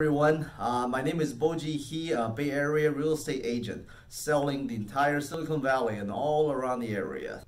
Everyone, my name is Boji He, a Bay Area real estate agent, selling the entire Silicon Valley and all around the area.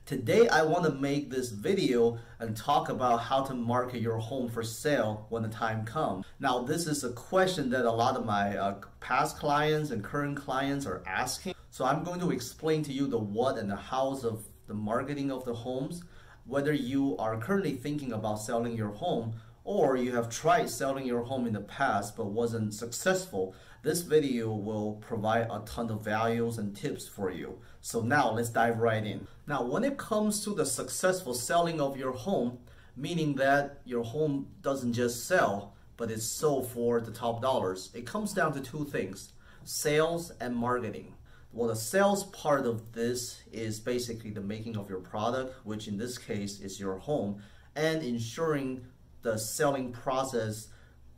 Today, I want to make this video and talk about how to market your home for sale when the time comes. Now, this is a question that a lot of my past clients and current clients are asking. So I'm going to explain to you the what and the hows of the marketing of the homes, whether you are currently thinking about selling your home or you have tried selling your home in the past but wasn't successful. This video will provide a ton of values and tips for you. So now let's dive right in. Now, when it comes to the successful selling of your home, meaning that your home doesn't just sell, but it's sold for the top dollars, it comes down to two things: sales and marketing. Well, the sales part of this is basically the making of your product, which in this case is your home, and ensuring the selling process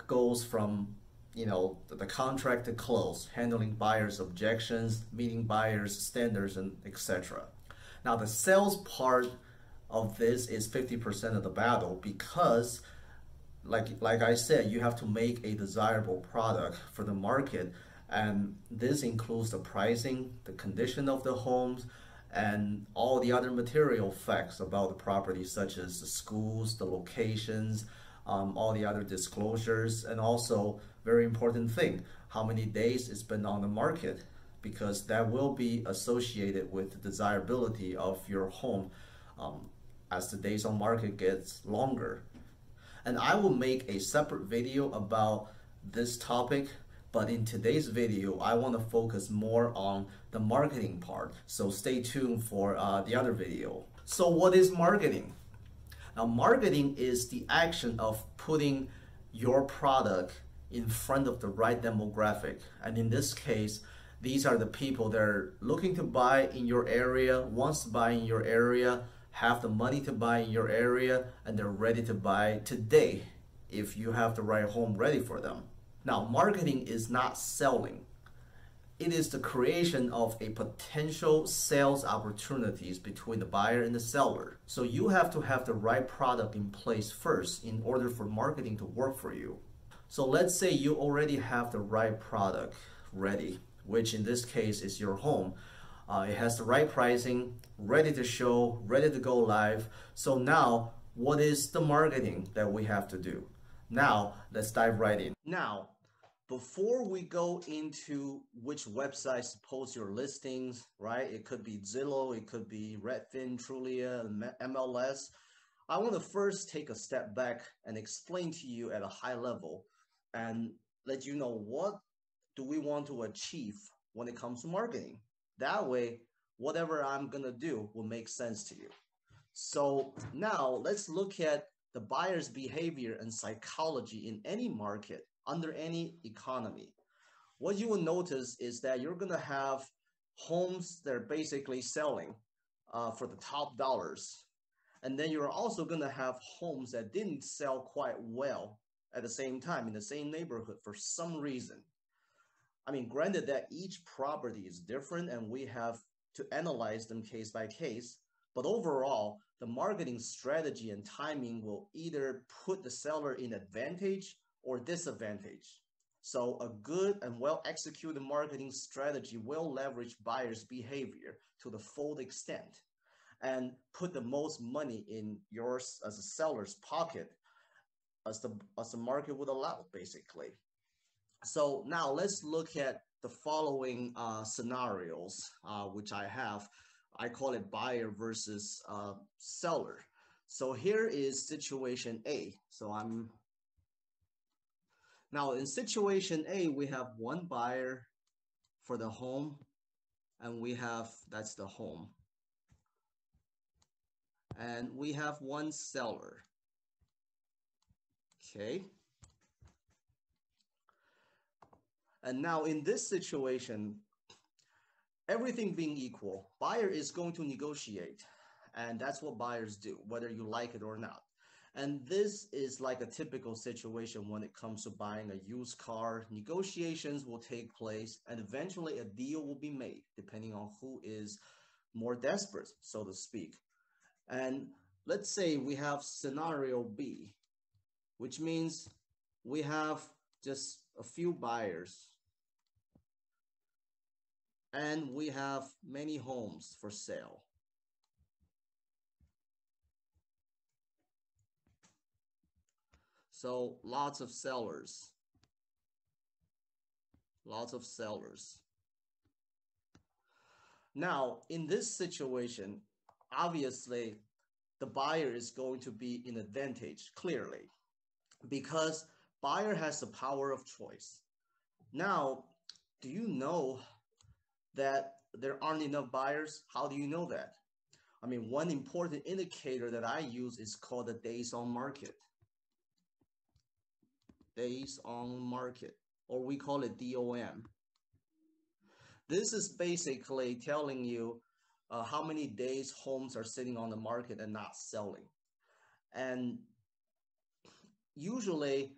goes from the contract to close, handling buyers' objections, meeting buyers' standards, and etc. Now, the sales part of this is 50% of the battle because, like I said, you have to make a desirable product for the market, and this includes the pricing, the condition of the homes, and all the other material facts about the property, such as the schools, the locations, all the other disclosures, and also, very important thing, how many days it's been on the market, because that will be associated with the desirability of your home as the days on market gets longer. And I will make a separate video about this topic, but in today's video, I want to focus more on the marketing part. So stay tuned for the other video. So what is marketing? Now, marketing is the action of putting your product in front of the right demographic. And in this case, these are the people that are looking to buy in your area, wants to buy in your area, have the money to buy in your area, and they're ready to buy today if you have the right home ready for them. Now, marketing is not selling. It is the creation of a potential sales opportunities between the buyer and the seller. So you have to have the right product in place first in order for marketing to work for you. So let's say you already have the right product ready, which in this case is your home. It has the right pricing, ready to show, ready to go live. So now, what is the marketing that we have to do? Now, let's dive right in. Now, before we go into which websites to post your listings, right? It could be Zillow, it could be Redfin, Trulia, MLS. I want to first take a step back and explain to you at a high level and let you know what do we want to achieve when it comes to marketing. That way, whatever I'm going to do will make sense to you. So now let's look at the buyer's behavior and psychology in any market, under any economy. What you will notice is that you're going to have homes that are basically selling for the top dollars. And then you're also going to have homes that didn't sell quite well at the same time in the same neighborhood for some reason. I mean, granted that each property is different and we have to analyze them case by case, but overall, the marketing strategy and timing will either put the seller in advantage or disadvantage. So a good and well-executed marketing strategy will leverage buyers' behavior to the full extent and put the most money in yours as a seller's pocket as the market would allow, basically. So now let's look at the following scenarios, which I have. I call it buyer versus seller. So here is situation A. Now in situation A, we have one buyer for the home, and that's the home. And we have one seller. Okay. And now in this situation, everything being equal, buyer is going to negotiate. And that's what buyers do, whether you like it or not. And this is like a typical situation when it comes to buying a used car. Negotiations will take place and eventually a deal will be made depending on who is more desperate, so to speak. And let's say we have scenario B, which means we have just a few buyers, and we have many homes for sale. So lots of sellers, lots of sellers. Now, in this situation, obviously, the buyer is going to be in advantage, clearly, because buyer has the power of choice. Now, do you know that there aren't enough buyers? How do you know that? I mean, one important indicator that I use is called the days on market. Days on market, or we call it DOM. This is basically telling you how many days homes are sitting on the market and not selling. And usually,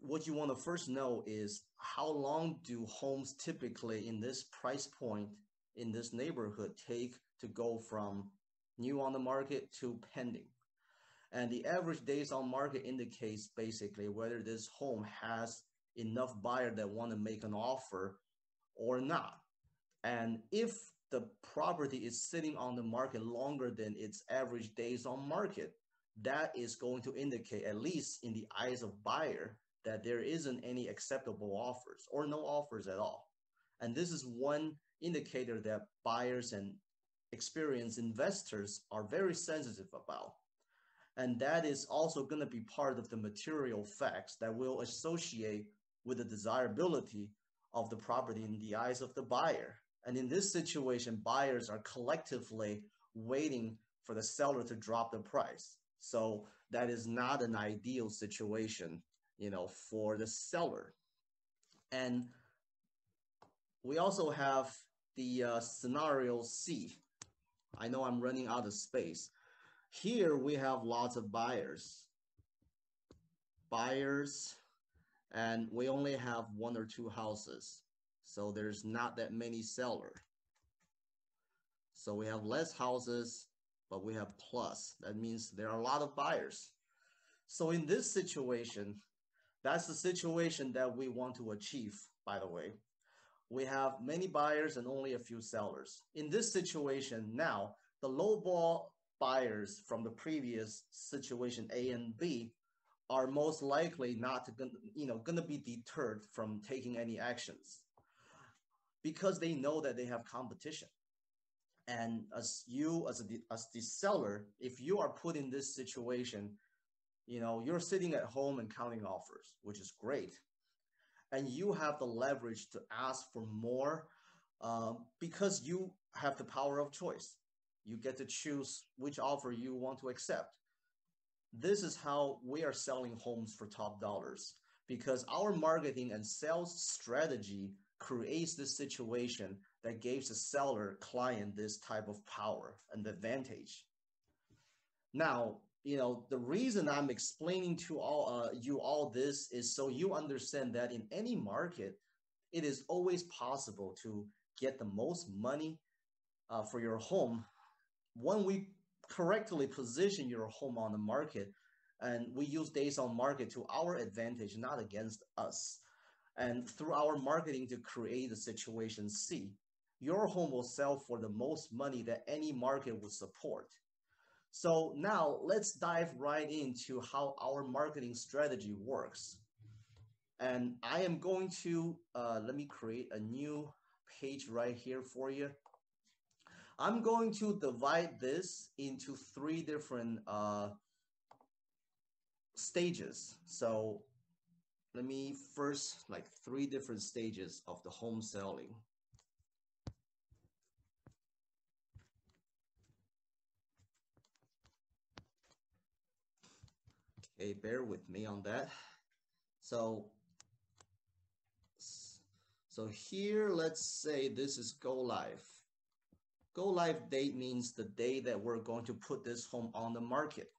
what you want to first know is how long do homes typically in this price point in this neighborhood take to go from new on the market to pending. And the average days on market indicates basically whether this home has enough buyer that want to make an offer or not. And if the property is sitting on the market longer than its average days on market, that is going to indicate, at least in the eyes of buyer, that there isn't any acceptable offers or no offers at all. And this is one indicator that buyers and experienced investors are very sensitive about. And that is also going to be part of the material facts that will associate with the desirability of the property in the eyes of the buyer. And in this situation, buyers are collectively waiting for the seller to drop the price. So that is not an ideal situation, for the seller. And we also have the scenario C. I know I'm running out of space. Here we have lots of buyers, and we only have one or two houses. So there's not that many sellers. So we have less houses, but we have plus. That means there are a lot of buyers. So in this situation, that's the situation that we want to achieve, by the way. We have many buyers and only a few sellers. In this situation now, the lowball buyers from the previous situation A and B are most likely not going to be deterred from taking any actions because they know that they have competition. And as the seller, if you are put in this situation, you're sitting at home and counting offers, which is great. And you have the leverage to ask for more because you have the power of choice. You get to choose which offer you want to accept. This is how we are selling homes for top dollars because our marketing and sales strategy creates this situation that gives the seller client this type of power and advantage. Now, the reason I'm explaining to you all this is so you understand that in any market, it is always possible to get the most money for your home when we correctly position your home on the market, and we use days on market to our advantage, not against us. And through our marketing to create the situation C, your home will sell for the most money that any market would support. So now let's dive right into how our marketing strategy works. And I am going to, let me create a new page right here for you. I'm going to divide this into three different stages. So let me first, like three different stages of the home selling. Okay, bear with me on that. So here, let's say this is go live. Go live date means the day that we're going to put this home on the market,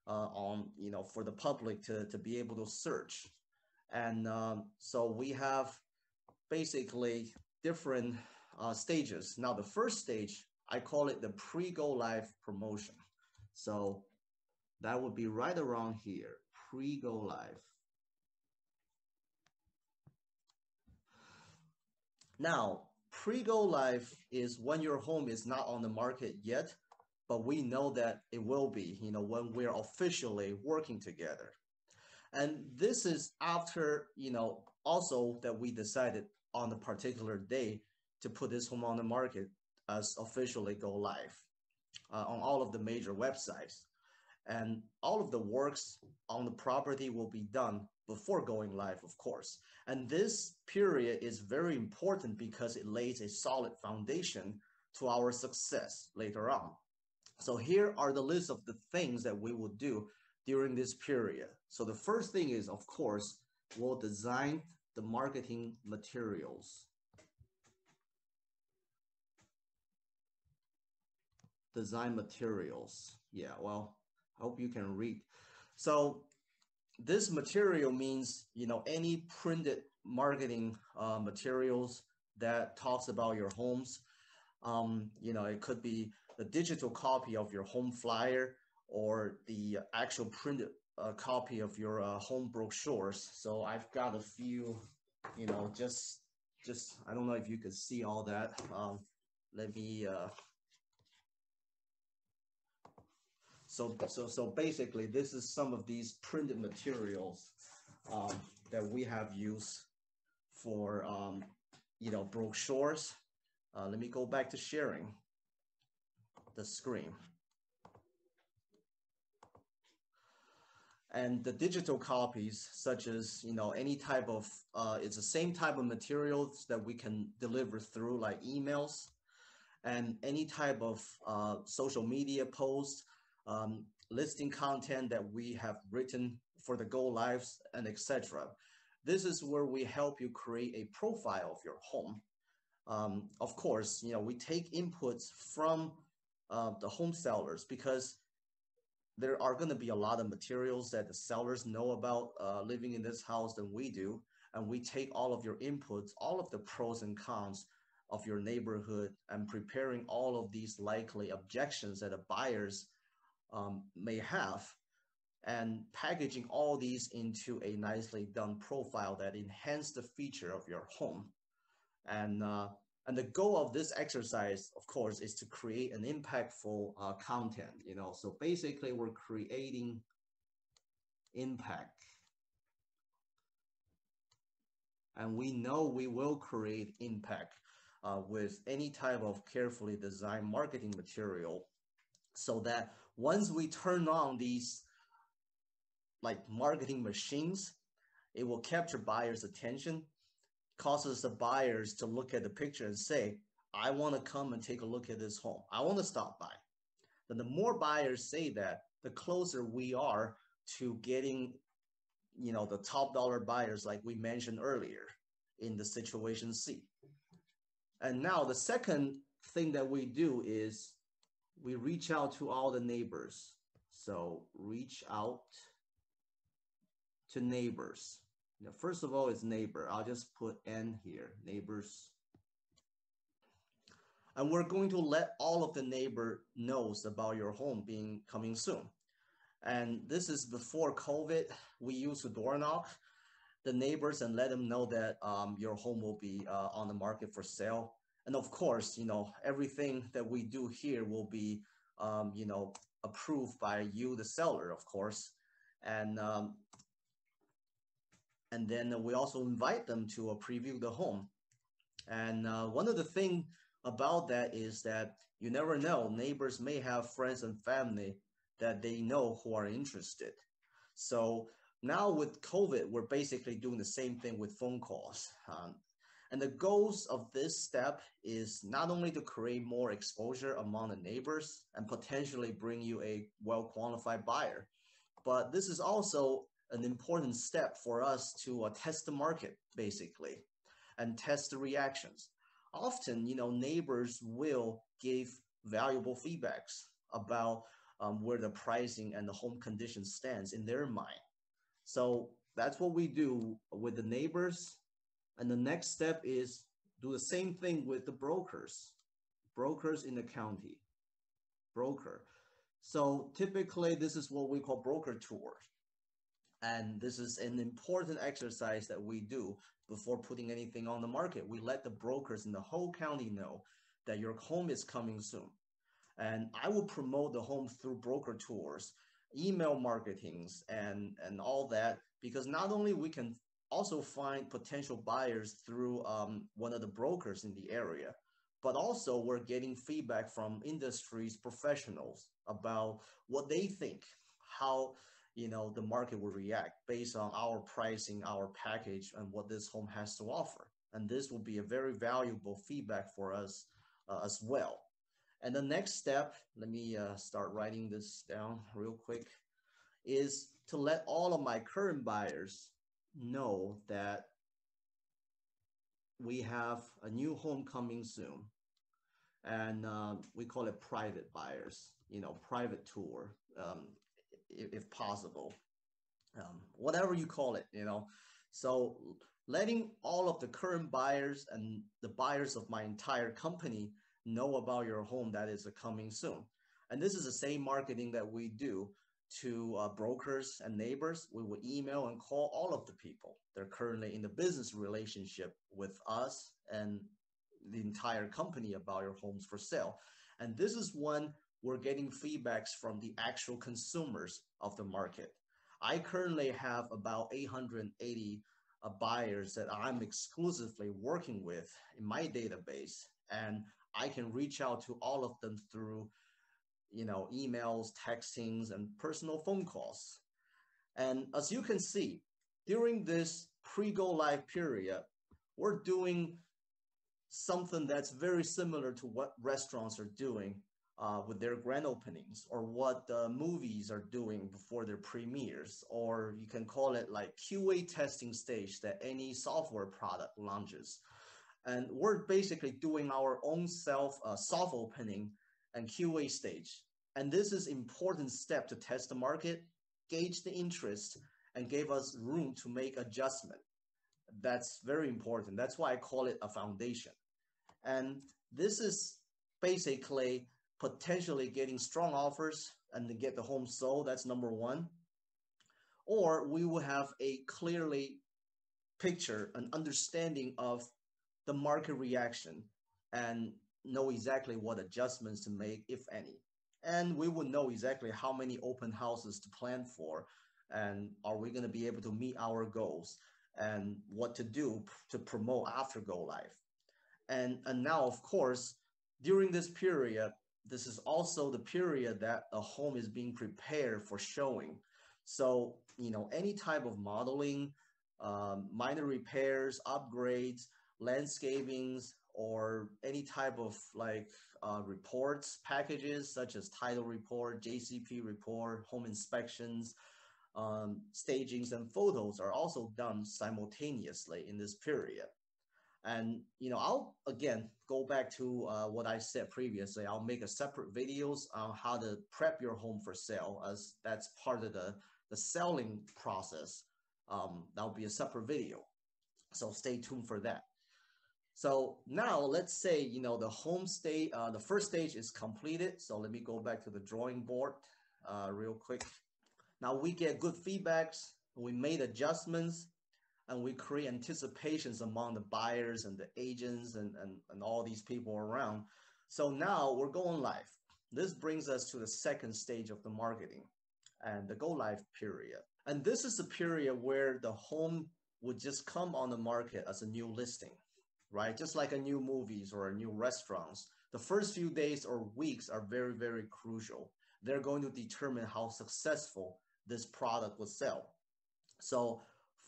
for the public to be able to search. And so we have basically different stages. Now, the first stage, I call it the pre-go live promotion. So that would be right around here, pre-go live. Now, pre-go live is when your home is not on the market yet, but we know that it will be, when we're officially working together. And this is after, also that we decided on a particular day to put this home on the market as officially go live on all of the major websites. And all of the works on the property will be done before going live, of course. And this period is very important because it lays a solid foundation to our success later on. So here are the list of the things that we will do during this period. So the first thing is, of course, we'll design the marketing materials. Design materials. Yeah, well, I hope you can read. So this material means, any printed marketing materials that talks about your homes. It could be the digital copy of your home flyer or the actual printed copy of your home brochures. So I've got a few, just I don't know if you could see all that. Let me. So basically, this is some of these printed materials that we have used for brochures. Let me go back to sharing the screen. And the digital copies, such as any type of it's the same type of materials that we can deliver through like emails and any type of social media posts, listing content that we have written for the go lives and etc. This is where we help you create a profile of your home. Of course, we take inputs from the home sellers because there are going to be a lot of materials that the sellers know about living in this house than we do. And we take all of your inputs, all of the pros and cons of your neighborhood and preparing all of these likely objections that the buyers may have and packaging all these into a nicely done profile that enhance the feature of your home. And and the goal of this exercise, of course, is to create an impactful content. So basically, we're creating impact, and we know we will create impact with any type of carefully designed marketing material, so that once we turn on these like marketing machines, it will capture buyers' attention, causes the buyers to look at the picture and say, I want to come and take a look at this home. I want to stop by. Then the more buyers say that, the closer we are to getting, the top dollar buyers like we mentioned earlier in the situation C. And now the second thing that we do is we reach out to all the neighbors. So reach out to neighbors. First of all, it's neighbor. I'll just put N here, neighbors. And we're going to let all of the neighbor knows about your home being coming soon. And this is before COVID. We used to door knock the neighbors and let them know that your home will be on the market for sale. And of course, everything that we do here will be, approved by you, the seller, of course. And then we also invite them to preview the home. And one of the things about that is that you never know, neighbors may have friends and family that they know who are interested. So now with COVID, we're basically doing the same thing with phone calls. And the goals of this step is not only to create more exposure among the neighbors and potentially bring you a well-qualified buyer, but this is also an important step for us to test the market, basically, and test the reactions. Often, neighbors will give valuable feedbacks about where the pricing and the home condition stands in their mind. So that's what we do with the neighbors. And the next step is do the same thing with the brokers in the county, broker. So typically this is what we call broker tours. And this is an important exercise that we do before putting anything on the market. We let the brokers in the whole county know that your home is coming soon. And I will promote the home through broker tours, email marketings, and all that, because not only we can also find potential buyers through one of the brokers in the area, but also we're getting feedback from industry's professionals about what they think, how the market will react based on our pricing, our package, and what this home has to offer. And this will be a very valuable feedback for us as well. And the next step, let me start writing this down real quick, is to let all of my current buyers know that we have a new home coming soon. And we call it private buyers, private tour, if possible. Whatever you call it. So letting all of the current buyers and the buyers of my entire company know about your home that is coming soon. And this is the same marketing that we do to brokers and neighbors. We will email and call all of the people. They're currently in the business relationship with us and the entire company about your homes for sale. And this is when we're getting feedbacks from the actual consumers of the market. I currently have about 880 buyers that I'm exclusively working with in my database, and I can reach out to all of them through emails, textings, and personal phone calls. And as you can see, during this pre-go live period, we're doing something that's very similar to what restaurants are doing with their grand openings, or what movies are doing before their premieres, or you can call it like QA testing stage that any software product launches. And we're basically doing our own soft opening and QA stage. And this is an important step to test the market, gauge the interest, and give us room to make adjustment. That's very important. That's why I call it a foundation. And this is basically potentially getting strong offers and to get the home sold. That's number one. Or we will have a clearly picture, an understanding of the market reaction, and know exactly what adjustments to make, if any. And we will know exactly how many open houses to plan for, and are we going to be able to meet our goals, and what to do to promote after go live. And now, of course, during this period, this is also the period that a home is being prepared for showing. So, any type of modeling, minor repairs, upgrades, landscapings, or any type of reports, packages such as title report, JCP report, home inspections, stagings, and photos are also done simultaneously in this period. And I'll again go back to what I said previously. I'll make a separate videos on how to prep your home for sale, as that's part of the selling process. That'll be a separate video, so stay tuned for that. So now let's say the home stage, the first stage is completed. So let me go back to the drawing board real quick. Now we get good feedbacks. We made adjustments, and we create anticipations among the buyers and the agents and all these people around. So now we're going live. This brings us to the second stage of the marketing and the go live period. And this is the period where the home would just come on the market as a new listing, right? Just like a new movies or a new restaurants. The first few days or weeks are very, very crucial. They're going to determine how successful this product will sell. So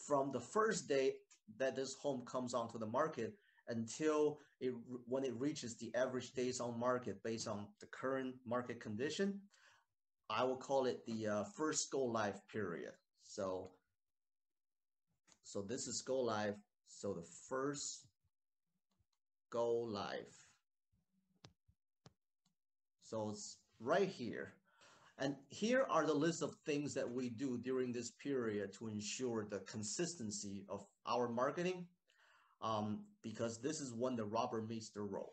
from the first day that this home comes onto the market until when it reaches the average days on market based on the current market condition, I will call it the first go live period. So this is go live. So the first go live. So it's right here. And here are the list of things that we do during this period to ensure the consistency of our marketing, because this is when the rubber meets the road.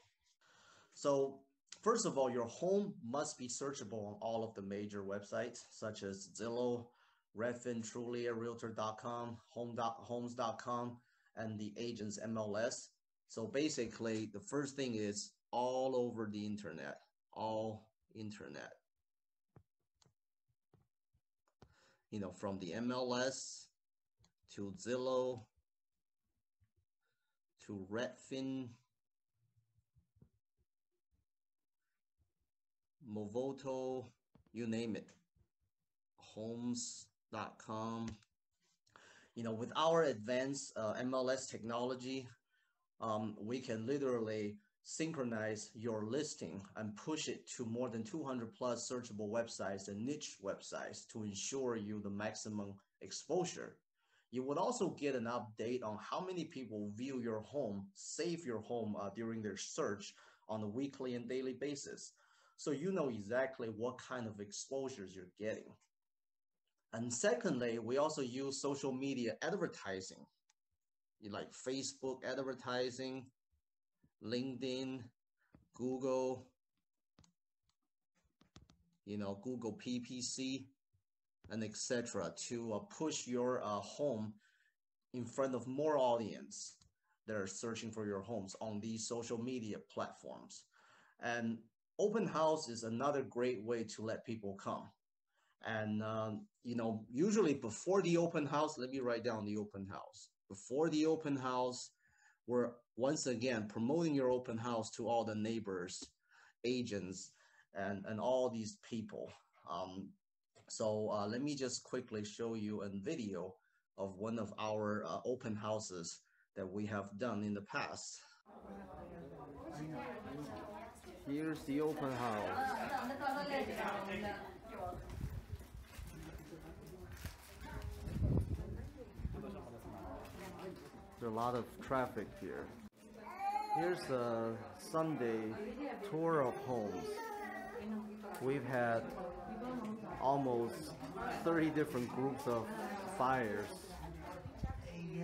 So first of all, your home must be searchable on all of the major websites such as Zillow, Redfin, Trulia, Realtor.com, Homes.com, and the agent's MLS. So basically, the first thing is all over the internet, all internet. You know, from the MLS to Zillow to Redfin, Movoto, you name it, Homes.com. You know, with our advanced MLS technology, we can literally synchronize your listing and push it to more than 200 plus searchable websites and niche websites to ensure you the maximum exposure. You would also get an update on how many people view your home, save your home during their search on a weekly and daily basis. So you know exactly what kind of exposures you're getting. And secondly, we also use social media advertising, like Facebook advertising, LinkedIn, Google, Google PPC, and etc. to push your home in front of more audience that are searching for your homes on these social media platforms. And open house is another great way to let people come. And, usually before the open house, let me write down the open house. Before the open house, we're once again promoting your open house to all the neighbors, agents, and all these people. So let me just quickly show you a video of one of our open houses that we have done in the past. Here's the open house. There's a lot of traffic here. Here's a Sunday tour of homes. We've had almost 30 different groups of buyers.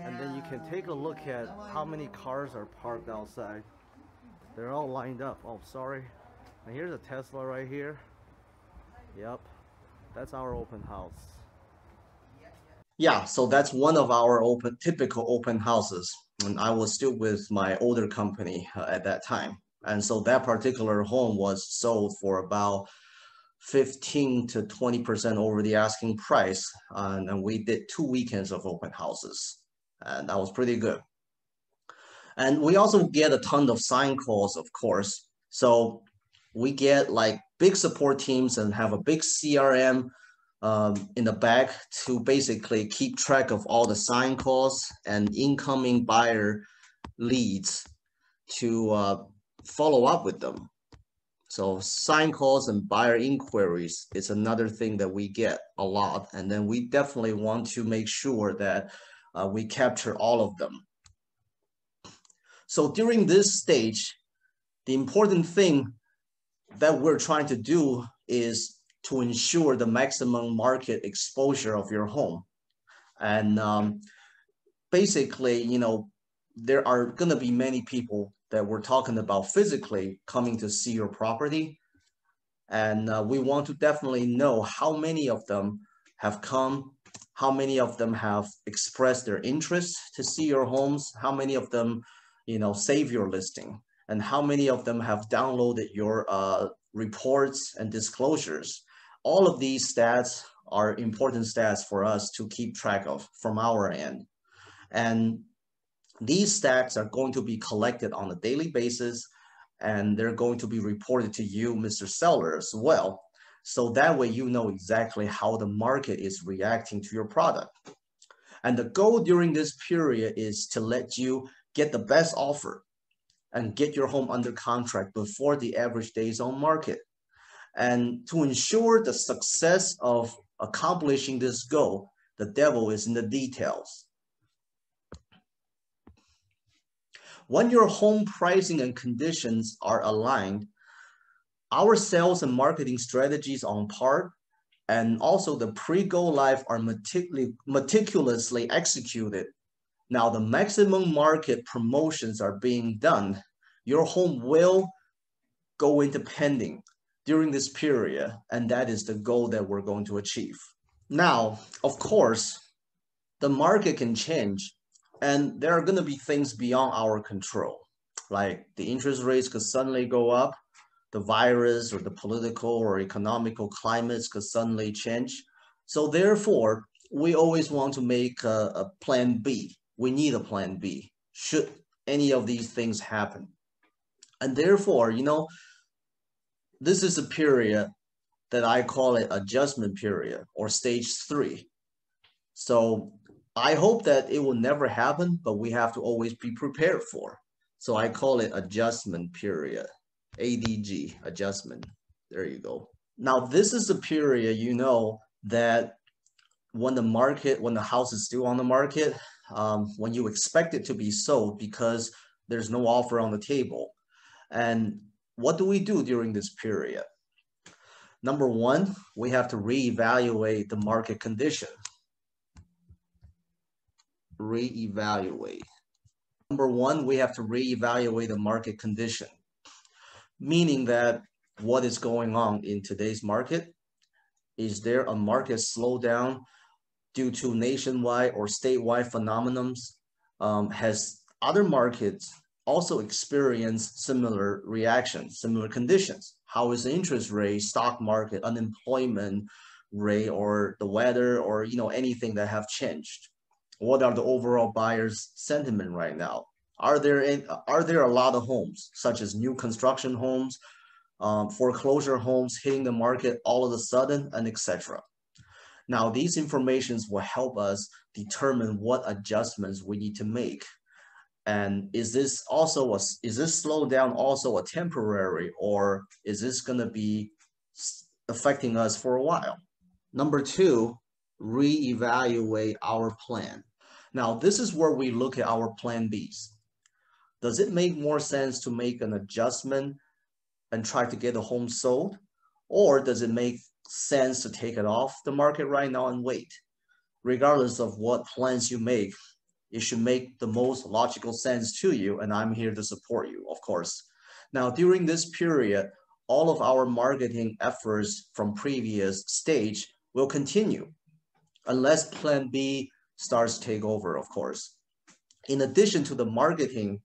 And then you can take a look at how many cars are parked outside. They're all lined up. Oh, sorry. And here's a Tesla right here. Yep, that's our open house. Yeah, so that's one of our typical open houses. And I was still with my older company at that time. And so that particular home was sold for about 15 to 20% over the asking price. And we did 2 weekends of open houses. And that was pretty good. And we also get a ton of sign calls, of course. So we get like big support teams and have a big CRM in the back to basically keep track of all the sign calls and incoming buyer leads to follow up with them. So sign calls and buyer inquiries is another thing that we get a lot. And then we definitely want to make sure that we capture all of them. So during this stage, the important thing that we're trying to do is to ensure the maximum market exposure of your home. And basically, there are going to be many people that we're talking about physically coming to see your property. And we want to definitely know how many of them have come, how many of them have expressed their interest to see your homes, how many of them, save your listing, and how many of them have downloaded your reports and disclosures. All of these stats are important stats for us to keep track of from our end. And these stats are going to be collected on a daily basis, and they're going to be reported to you, Mr. Seller, as well. So that way you know exactly how the market is reacting to your product. And the goal during this period is to let you get the best offer and get your home under contract before the average days on market. And to ensure the success of accomplishing this goal, the devil is in the details. When your home pricing and conditions are aligned, our sales and marketing strategies on par, and also the pre-go live are meticulously executed. Now the maximum market promotions are being done. Your home will go into pending during this period, and that is the goal that we're going to achieve. Now, of course, the market can change, and there are going to be things beyond our control, like the interest rates could suddenly go up, the virus or the political or economical climates could suddenly change. So therefore, we always want to make a plan B. We need a plan B should any of these things happen. And therefore, this is a period that I call it adjustment period or stage three. So I hope that it will never happen, but we have to always be prepared for. So I call it adjustment period, ADG, adjustment. There you go. Now, this is a period, that when the house is still on the market, when you expect it to be sold because there's no offer on the table. And what do we do during this period? Number one, we have to reevaluate the market condition. Reevaluate. Number one, we have to reevaluate the market condition, meaning that what is going on in today's market? Is there a market slowdown due to nationwide or statewide phenomenons? Has other markets also experienced similar reactions, similar conditions? How is the interest rate, stock market, unemployment rate, or the weather, or anything that have changed? What are the overall buyers' sentiment right now? Are there a lot of homes, such as new construction homes, foreclosure homes hitting the market all of a sudden, and etc.? Now, these informations will help us determine what adjustments we need to make. And is this slowdown also a temporary, or is this going to be affecting us for a while? Number two, reevaluate our plan. Now, this is where we look at our plan Bs. Does it make more sense to make an adjustment and try to get the home sold? Or does it make sense to take it off the market right now and wait? Regardless of what plans you make, it should make the most logical sense to you, and I'm here to support you, of course. Now, during this period, all of our marketing efforts from previous stage will continue, unless plan B starts to take over, of course. In addition to the marketing,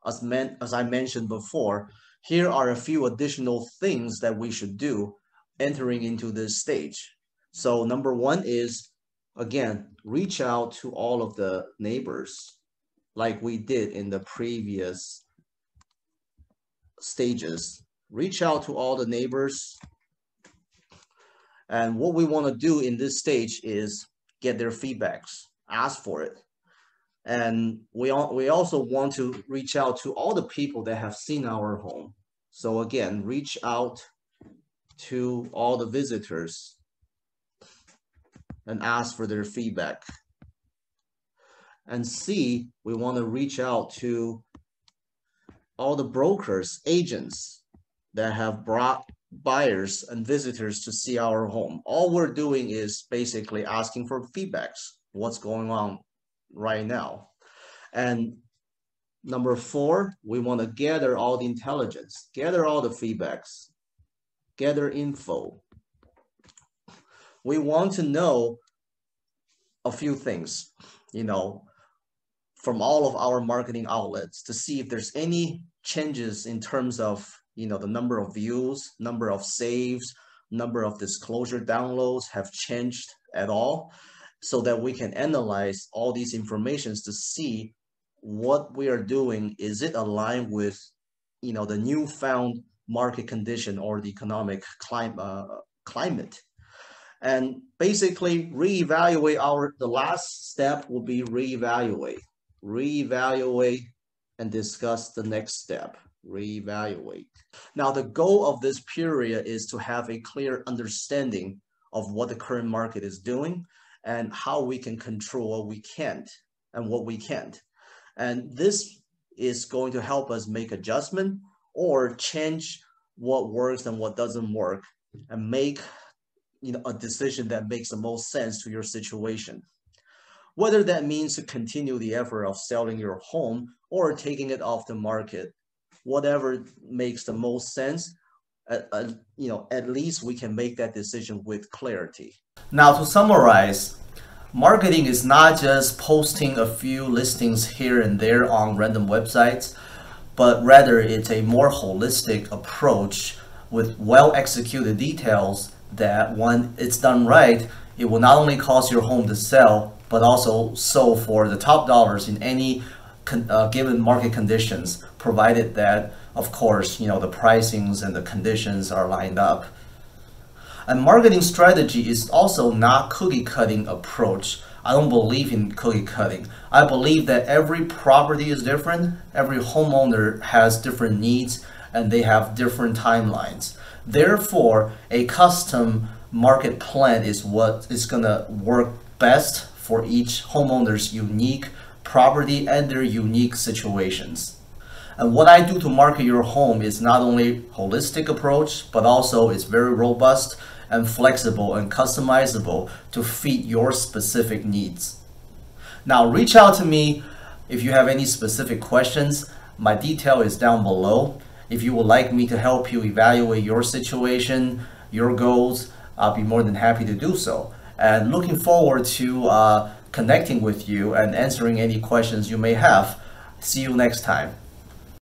as I mentioned before, here are a few additional things that we should do entering into this stage. So number one is, again, reach out to all of the neighbors like we did in the previous stages. Reach out to all the neighbors. And what we want to do in this stage is get their feedbacks, ask for it. And we also want to reach out to all the people that have seen our home. So again, reach out to all the visitors and ask for their feedback. And C, we want to reach out to all the brokers, agents that have brought buyers and visitors to see our home. All we're doing is basically asking for feedbacks, what's going on right now. And number four, we want to gather all the intelligence, gather all the feedbacks, gather info. We want to know a few things, from all of our marketing outlets to see if there's any changes in terms of, the number of views, number of saves, number of disclosure downloads have changed at all, so that we can analyze all these informations to see what we are doing. Is it aligned with, the newfound market condition or the economic climate? And basically reevaluate the last step will be reevaluate and discuss the next step, reevaluate. Now, the goal of this period is to have a clear understanding of what the current market is doing and how we can control what we can't and what we can't. And this is going to help us make adjustment or change what works and what doesn't work, and make a decision that makes the most sense to your situation. Whether that means to continue the effort of selling your home or taking it off the market, whatever makes the most sense, at least we can make that decision with clarity. Now, to summarize, marketing is not just posting a few listings here and there on random websites, but rather it's a more holistic approach with well-executed details that when it's done right, it will not only cause your home to sell, but also sell for the top dollars in any given market conditions, provided that, of course, the pricings and the conditions are lined up. A marketing strategy is also not cookie cutting approach. I don't believe in cookie cutting. I believe that every property is different, every homeowner has different needs, and they have different timelines. Therefore, a custom market plan is what is gonna work best for each homeowner's unique property and their unique situations. And what I do to market your home is not only holistic approach, but also it's very robust and flexible and customizable to fit your specific needs. Now reach out to me if you have any specific questions. My detail is down below. If you would like me to help you evaluate your situation, your goals, I'll be more than happy to do so. And looking forward to connecting with you and answering any questions you may have. See you next time.